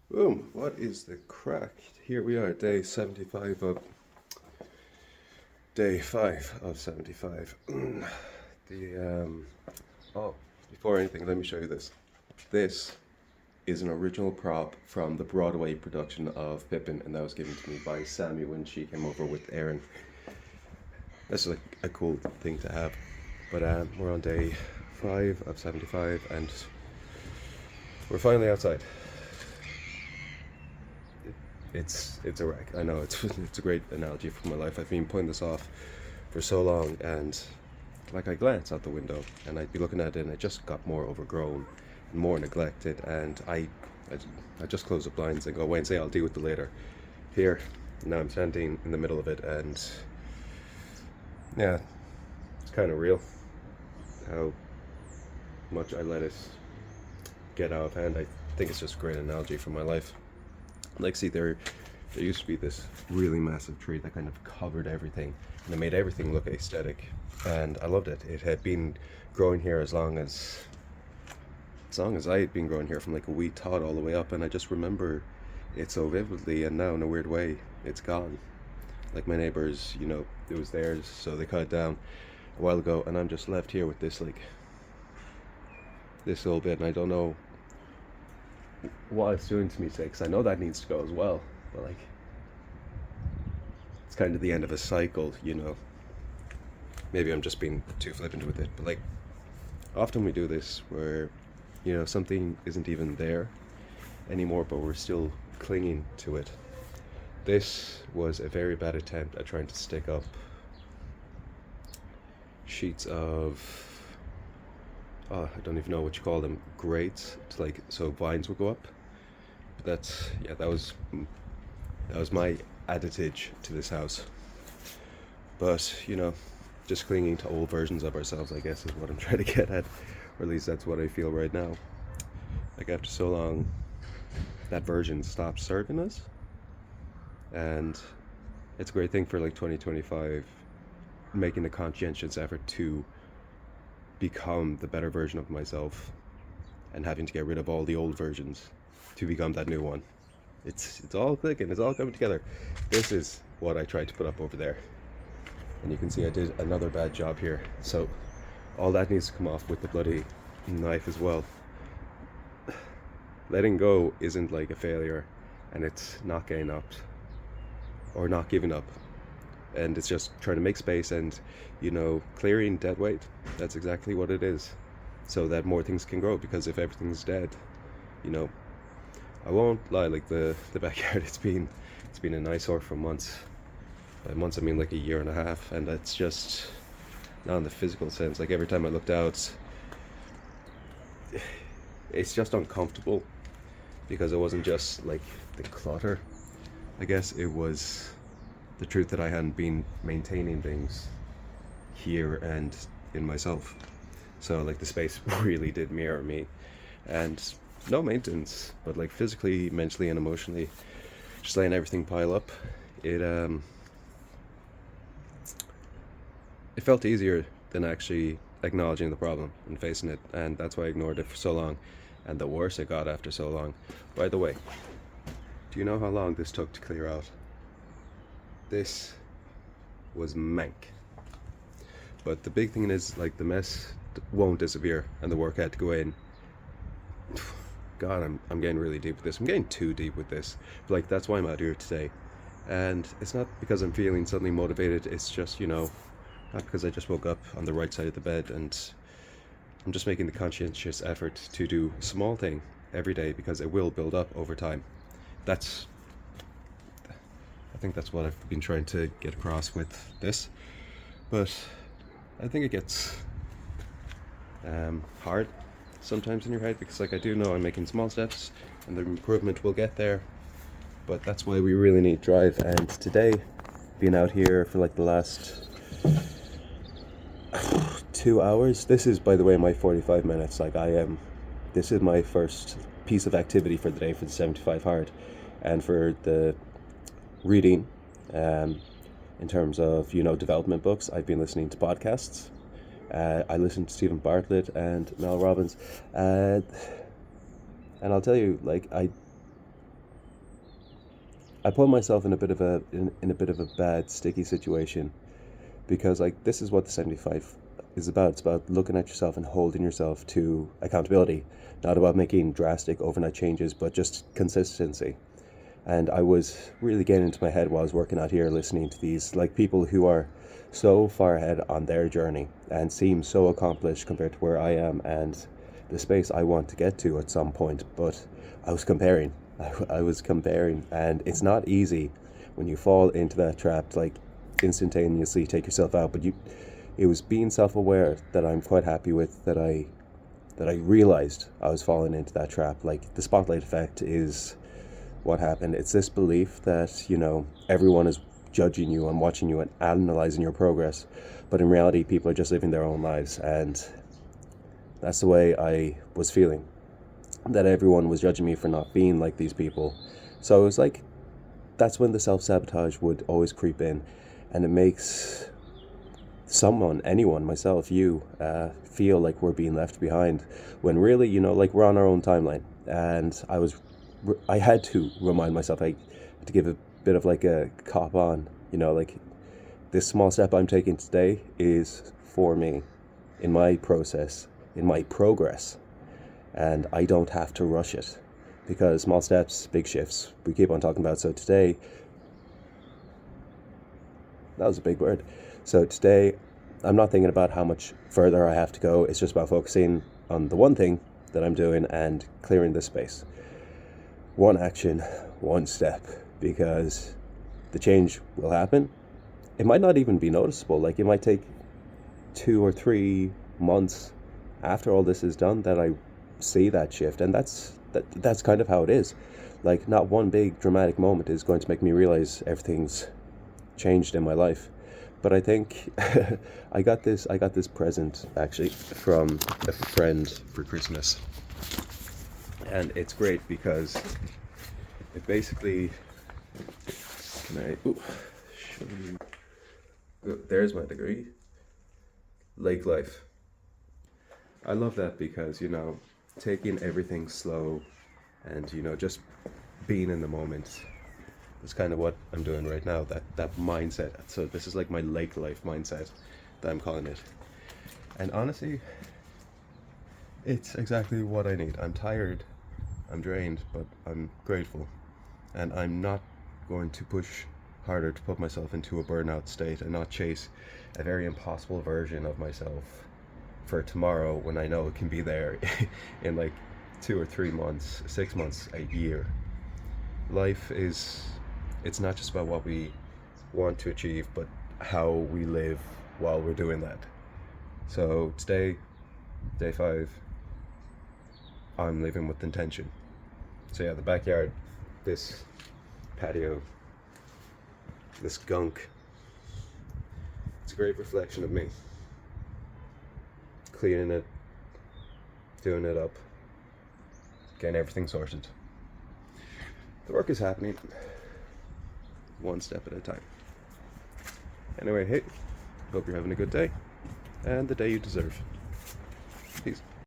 Boom, what is the crack? Here we are, day 5 of 75. the oh, before anything, let me show you this. This is an original prop from the Broadway production of Pippin, and that was given to me by Sammy when she came over with Aaron. That's like a cool thing to have. But we're on day 5 of 75, and we're finally outside. It's a wreck. I know it's a great analogy for my life. I've been putting this off for so long, and like I glance out the window and I'd be looking at it, and it just got more overgrown and more neglected, and I just close the blinds and go away and say I'll deal with it later. Here, now I'm standing in the middle of it, and yeah, it's kind of real how much I let it get out of hand. I think it's just a great analogy for my life. Like, see, there used to be this really massive tree that kind of covered everything, and it made everything look aesthetic, and I loved it. It had been growing here as long as I had been growing here, from like a wee tot all the way up, and I just remember it so vividly. And now, in a weird way, it's gone. Like, my neighbors, it was theirs, so they cut it down a while ago, and I'm just left here with this little bit, and I don't know what it's doing to me today, because I know that needs to go as well. But like, it's kind of the end of a cycle. Maybe I'm just being too flippant with it, but like, often we do this where something isn't even there anymore, but we're still clinging to it. This was a very bad attempt at trying to stick up sheets of, I don't even know what you call them, grates, to like, so vines would go up. But that was my additage to this house. But just clinging to old versions of ourselves, I guess, is what I'm trying to get at, or at least that's what I feel right now. Like, after so long, that version stopped serving us, and it's a great thing for like 2025, making a conscientious effort to become the better version of myself, and having to get rid of all the old versions to become that new one. It's all clicking, it's all coming together. This is what I tried to put up over there, and you can see I did another bad job here, so all that needs to come off with the bloody knife as well. Letting go isn't like a failure, and it's not getting up or not giving up, and it's just trying to make space and clearing dead weight. That's exactly what it is, so that more things can grow. Because if everything's dead, I won't lie, like, the backyard, it's been an eyesore for months. By months I mean like a year and a half, and that's just not in the physical sense. Like, every time I looked out, it's just uncomfortable, because it wasn't just like the clutter. I guess it was the truth that I hadn't been maintaining things here and in myself. So like, the space really did mirror me, and no maintenance, but like, physically, mentally, and emotionally, just letting everything pile up. It felt easier than actually acknowledging the problem and facing it, and that's why I ignored it for so long, and the worse it got after so long. By the way, do you know how long this took to clear out? This was mank. But the big thing is, like, the mess won't disappear, and the work had to go in. God, I'm getting really deep with this. I'm getting too deep with this. But like, that's why I'm out here today. And it's not because I'm feeling suddenly motivated. It's just, not because I just woke up on the right side of the bed, and I'm just making the conscientious effort to do a small thing every day, because it will build up over time. I think that's what I've been trying to get across with this. But I think it gets hard sometimes in your head, because like, I do know I'm making small steps, and the improvement will get there. But that's why we really need drive. And today, being out here for like the last 2 hours, this is, by the way, my 45 minutes. Like, this is my first piece of activity for the day, for the 75 hard. And for the reading, in terms of development books, I've been listening to podcasts. I listened to Stephen Bartlett and Mel Robbins, and I'll tell you, like, I put myself in a bit of a bad sticky situation, because like this is what the 75 is about. It's about looking at yourself and holding yourself to accountability, not about making drastic overnight changes, but just consistency. And I was really getting into my head while I was working out here, listening to these like people who are so far ahead on their journey and seem so accomplished compared to where I am and the space I want to get to at some point. But I was comparing. I was comparing, and it's not easy when you fall into that trap to like instantaneously take yourself out. But it was being self-aware that I'm quite happy with, that I realized I was falling into that trap. Like the spotlight effect is what happened. It's this belief that, you know, everyone is judging you and watching you and analyzing your progress, but in reality people are just living their own lives. And that's the way I was feeling, that everyone was judging me for not being like these people. So it was like, that's when the self-sabotage would always creep in, and it makes someone, anyone, myself, you, feel like we're being left behind, when really, you know, like we're on our own timeline. And I had to remind myself, I had to give a bit of like a cop on, you know, like this small step I'm taking today is for me, in my process, in my progress, and I don't have to rush it, because small steps, big shifts, we keep on talking about. So today, that was a big word. So today, I'm not thinking about how much further I have to go. It's just about focusing on the one thing that I'm doing and clearing this space. One action, one step, because the change will happen. It might not even be noticeable. Like it might take 2 or 3 months after all this is done that I see that shift. And that's kind of how it is. Like not one big dramatic moment is going to make me realize everything's changed in my life. But I think I got this present actually from a friend for Christmas. And it's great because it basically, show you? Oh, there's my degree. Lake life. I love that because, you know, taking everything slow and, you know, just being in the moment is kind of what I'm doing right now, that mindset. So this is like my lake life mindset that I'm calling it. And honestly, it's exactly what I need. I'm tired, I'm drained, but I'm grateful. And I'm not going to push harder to put myself into a burnout state and not chase a very impossible version of myself for tomorrow when I know it can be there in like 2 or 3 months, 6 months, a year. Life is, it's not just about what we want to achieve, but how we live while we're doing that. So today, day 5, I'm living with intention. So yeah, the backyard, this patio, this gunk, it's a great reflection of me. Cleaning it, doing it up, getting everything sorted. The work is happening, one step at a time. Anyway, hey, hope you're having a good day, and the day you deserve.